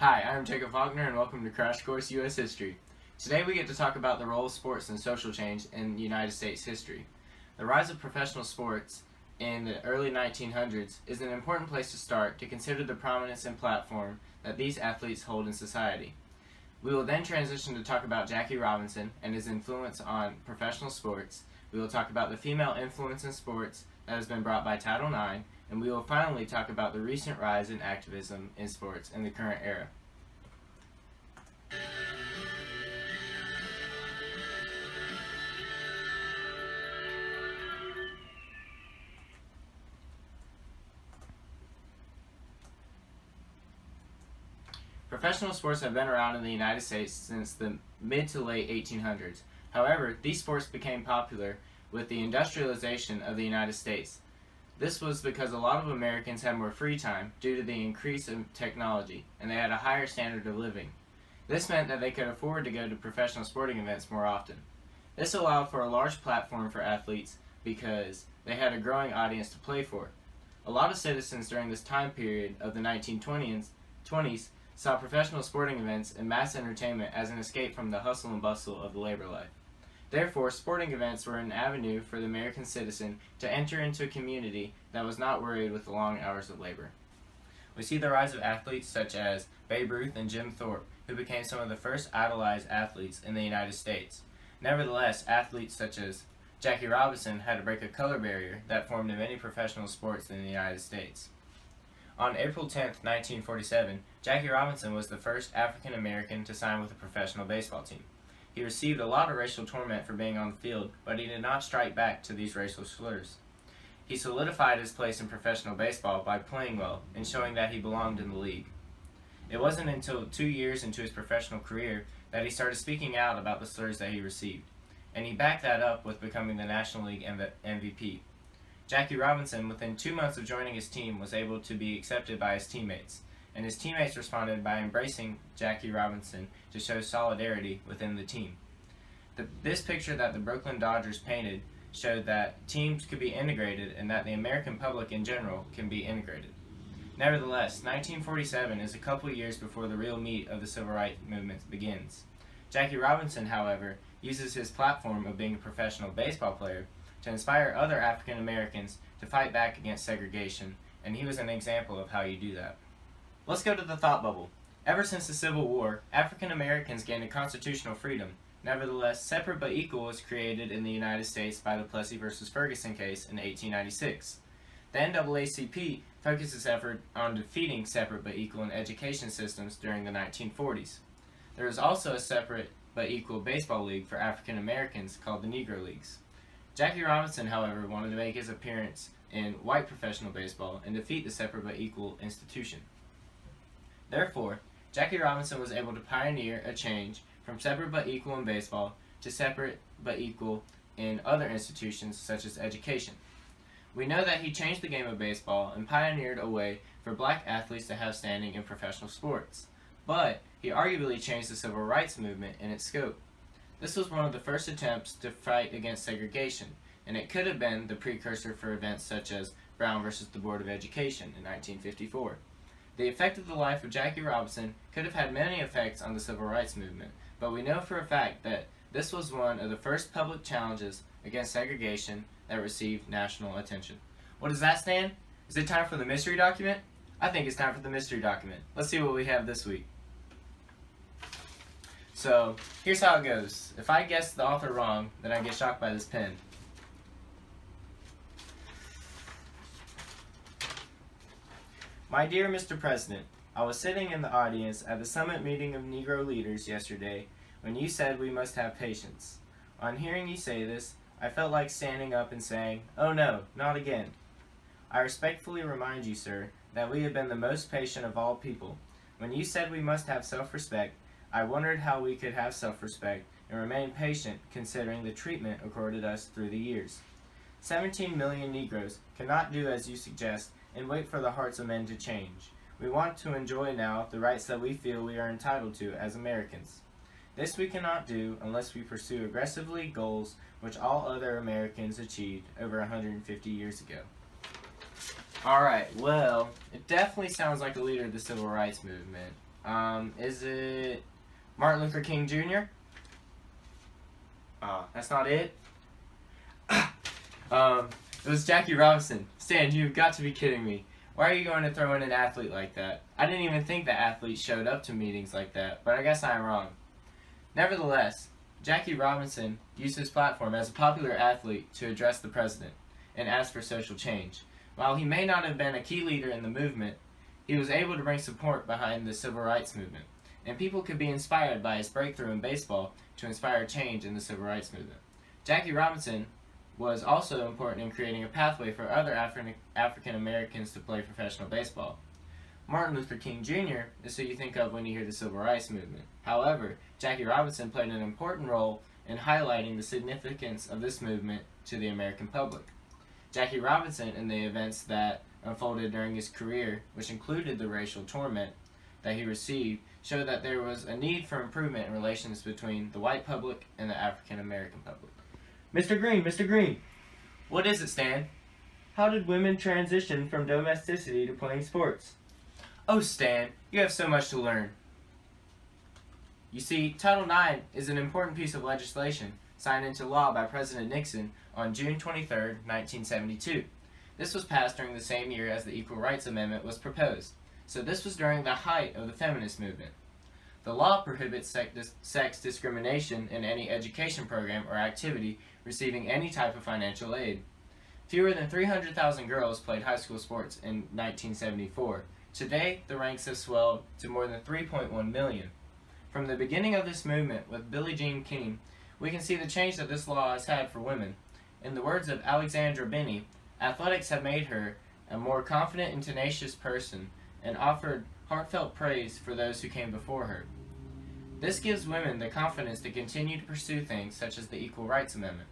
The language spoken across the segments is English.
Hi, I'm Jacob Faulkner and welcome to Crash Course U.S. History. Today we get to talk about the role of sports and social change in United States history. The rise of professional sports in the early 1900s is an important place to start to consider the prominence and platform that these athletes hold in society. We will then transition to talk about Jackie Robinson and his influence on professional sports. We will talk about the female influence in sports that has been brought by Title IX, and we will finally talk about the recent rise in activism in sports in the current era. Professional sports have been around in the United States since the mid to late 1800s. However, these sports became popular with the industrialization of the United States. This was because a lot of Americans had more free time due to the increase in technology, and they had a higher standard of living. This meant that they could afford to go to professional sporting events more often. This allowed for a large platform for athletes because they had a growing audience to play for. A lot of citizens during this time period of the 1920s saw professional sporting events and mass entertainment as an escape from the hustle and bustle of the labor life. Therefore, sporting events were an avenue for the American citizen to enter into a community that was not worried with the long hours of labor. We see the rise of athletes such as Babe Ruth and Jim Thorpe, who became some of the first idolized athletes in the United States. Nevertheless, athletes such as Jackie Robinson had to break a color barrier that formed in many professional sports in the United States. On April 10, 1947, Jackie Robinson was the first African American to sign with a professional baseball team. He received a lot of racial torment for being on the field, but he did not strike back to these racial slurs. He solidified his place in professional baseball by playing well and showing that he belonged in the league. It wasn't until 2 years into his professional career that he started speaking out about the slurs that he received, and he backed that up with becoming the National League MVP. Jackie Robinson, within 2 months of joining his team, was able to be accepted by his teammates, and his teammates responded by embracing Jackie Robinson to show solidarity within the team. This picture that the Brooklyn Dodgers painted showed that teams could be integrated and that the American public in general can be integrated. Nevertheless, 1947 is a couple years before the real meat of the civil rights movement begins. Jackie Robinson, however, uses his platform of being a professional baseball player to inspire other African Americans to fight back against segregation, and he was an example of how you do that. Let's go to the thought bubble. Ever since the Civil War, African Americans gained a constitutional freedom. Nevertheless, separate but equal was created in the United States by the Plessy v. Ferguson case in 1896. The NAACP focused its effort on defeating separate but equal in education systems during the 1940s. There was also a separate but equal baseball league for African Americans called the Negro Leagues. Jackie Robinson, however, wanted to make his appearance in white professional baseball and defeat the separate but equal institution. Therefore, Jackie Robinson was able to pioneer a change from separate but equal in baseball to separate but equal in other institutions such as education. We know that he changed the game of baseball and pioneered a way for black athletes to have standing in professional sports, but he arguably changed the civil rights movement in its scope. This was one of the first attempts to fight against segregation, and it could have been the precursor for events such as Brown versus the Board of Education in 1954. The effect of the life of Jackie Robinson could have had many effects on the civil rights movement, but we know for a fact that this was one of the first public challenges against segregation that received national attention. What does that stand? Is it time for the mystery document? I think it's time for the mystery document. Let's see what we have this week. So, here's how it goes. If I guess the author wrong, then I get shocked by this pen. My dear Mr. President, I was sitting in the audience at the summit meeting of Negro leaders yesterday when you said we must have patience. On hearing you say this, I felt like standing up and saying, "Oh no, not again." I respectfully remind you, sir, that we have been the most patient of all people. When you said we must have self-respect, I wondered how we could have self-respect and remain patient considering the treatment accorded us through the years. 17 million Negroes cannot do as you suggest and wait for the hearts of men to change. We want to enjoy now the rights that we feel we are entitled to as Americans. This we cannot do unless we pursue aggressively goals which all other Americans achieved over 150 years ago. Alright, well, it definitely sounds like a leader of the civil rights movement. Is it Martin Luther King Jr.? That's not it. It was Jackie Robinson. Stan, you've got to be kidding me. Why are you going to throw in an athlete like that? I didn't even think that athletes showed up to meetings like that, but I guess I'm wrong. Nevertheless, Jackie Robinson used his platform as a popular athlete to address the president and ask for social change. While he may not have been a key leader in the movement, he was able to bring support behind the civil rights movement, and people could be inspired by his breakthrough in baseball to inspire change in the civil rights movement. Jackie Robinson was also important in creating a pathway for other African Americans to play professional baseball. Martin Luther King Jr. is who you think of when you hear the civil rights movement. However, Jackie Robinson played an important role in highlighting the significance of this movement to the American public. Jackie Robinson, and the events that unfolded during his career, which included the racial torment that he received, showed that there was a need for improvement in relations between the white public and the African American public. Mr. Green, what is it, Stan? How did women transition from domesticity to playing sports? Oh, Stan, you have so much to learn. You see, Title IX is an important piece of legislation signed into law by President Nixon on June 23, 1972. This was passed during the same year as the Equal Rights Amendment was proposed, so this was during the height of the feminist movement. The law prohibits sex discrimination in any education program or activity receiving any type of financial aid. Fewer than 300,000 girls played high school sports in 1974. Today, the ranks have swelled to more than 3.1 million. From the beginning of this movement with Billie Jean King, we can see the change that this law has had for women. In the words of Alexandra Binney, athletics have made her a more confident and tenacious person and offered heartfelt praise for those who came before her. This gives women the confidence to continue to pursue things such as the Equal Rights Amendment.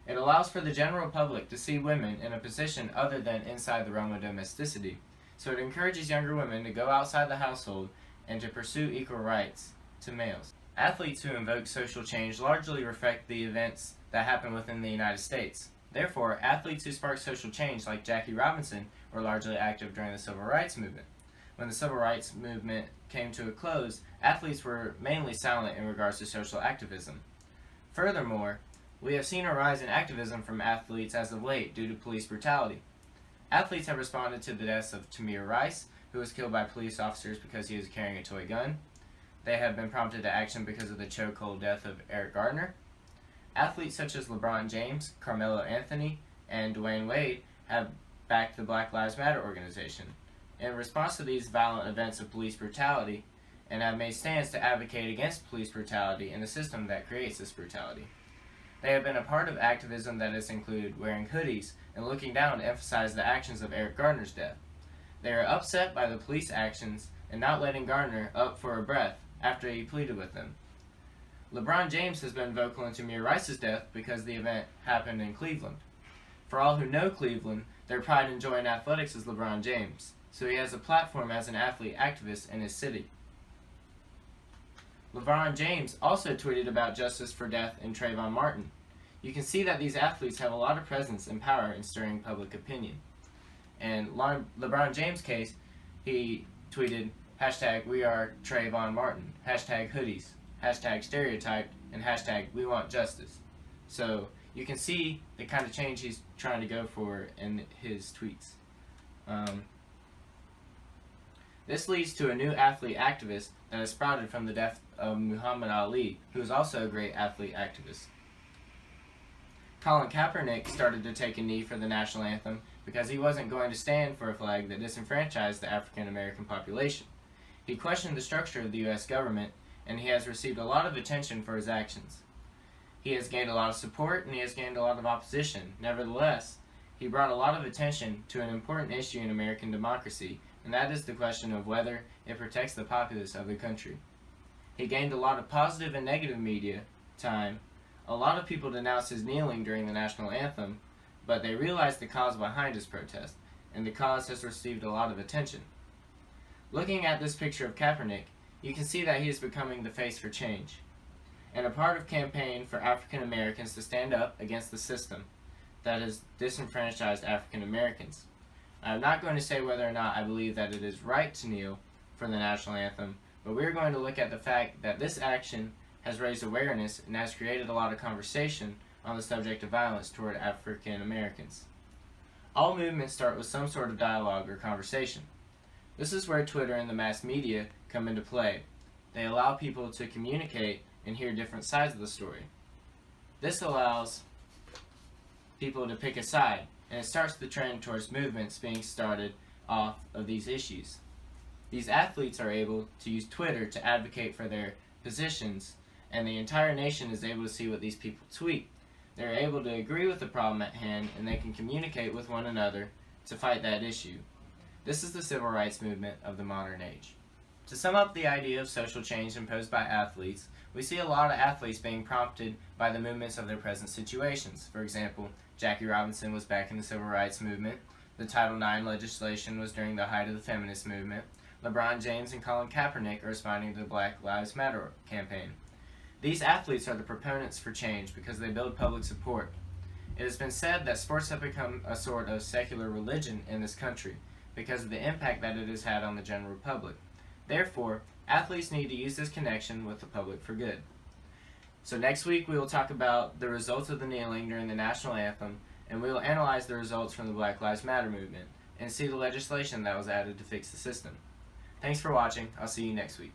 It allows for the general public to see women in a position other than inside the realm of domesticity, so it encourages younger women to go outside the household and to pursue equal rights to males. Athletes who invoke social change largely reflect the events that happen within the United States. Therefore, athletes who spark social change like Jackie Robinson were largely active during the Civil Rights Movement. When the Civil Rights Movement came to a close, athletes were mainly silent in regards to social activism. Furthermore, we have seen a rise in activism from athletes as of late due to police brutality. Athletes have responded to the deaths of Tamir Rice, who was killed by police officers because he was carrying a toy gun. They have been prompted to action because of the chokehold death of Eric Gardner. Athletes such as LeBron James, Carmelo Anthony, and Dwayne Wade have backed the Black Lives Matter organization in response to these violent events of police brutality, and have made stands to advocate against police brutality and the system that creates this brutality. They have been a part of activism that has included wearing hoodies and looking down to emphasize the actions of Eric Gardner's death. They are upset by the police actions and not letting Gardner up for a breath after he pleaded with them. LeBron James has been vocal in Tamir Rice's death because the event happened in Cleveland. For all who know Cleveland, their pride in joy in athletics is LeBron James, so he has a platform as an athlete activist in his city. LeBron James also tweeted about justice for death in Trayvon Martin. You can see that these athletes have a lot of presence and power in stirring public opinion. In LeBron James' case, he tweeted, #WeAreTrayvonMartin, #hoodies, #stereotyped, and #we want justice. So you can see the kind of change he's trying to go for in his tweets. This leads to a new athlete activist that has sprouted from the death of Muhammad Ali, who is also a great athlete activist. Colin Kaepernick started to take a knee for the national anthem because he wasn't going to stand for a flag that disenfranchised the African American population. He questioned the structure of the U.S. government, and he has received a lot of attention for his actions. He has gained a lot of support, and he has gained a lot of opposition. Nevertheless, he brought a lot of attention to an important issue in American democracy, and that is the question of whether it protects the populace of the country. He gained a lot of positive and negative media time. A lot of people denounced his kneeling during the national anthem, but they realized the cause behind his protest, and the cause has received a lot of attention. Looking at this picture of Kaepernick, you can see that he is becoming the face for change, and a part of campaign for African Americans to stand up against the system that has disenfranchised African Americans. I'm not going to say whether or not I believe that it is right to kneel for the national anthem, but we're going to look at the fact that this action has raised awareness and has created a lot of conversation on the subject of violence toward African Americans. All movements start with some sort of dialogue or conversation. This is where Twitter and the mass media come into play. They allow people to communicate and hear different sides of the story. This allows people to pick a side, and it starts the trend towards movements being started off of these issues. These athletes are able to use Twitter to advocate for their positions, and the entire nation is able to see what these people tweet. They're able to agree with the problem at hand, and they can communicate with one another to fight that issue. This is the civil rights movement of the modern age. To sum up the idea of social change imposed by athletes, we see a lot of athletes being prompted by the movements of their present situations. For example, Jackie Robinson was back in the civil rights movement. The Title IX legislation was during the height of the feminist movement. LeBron James and Colin Kaepernick are responding to the Black Lives Matter campaign. These athletes are the proponents for change because they build public support. It has been said that sports have become a sort of secular religion in this country because of the impact that it has had on the general public. Therefore, athletes need to use this connection with the public for good. So next week we will talk about the results of the kneeling during the national anthem, and we will analyze the results from the Black Lives Matter movement and see the legislation that was added to fix the system. Thanks for watching. I'll see you next week.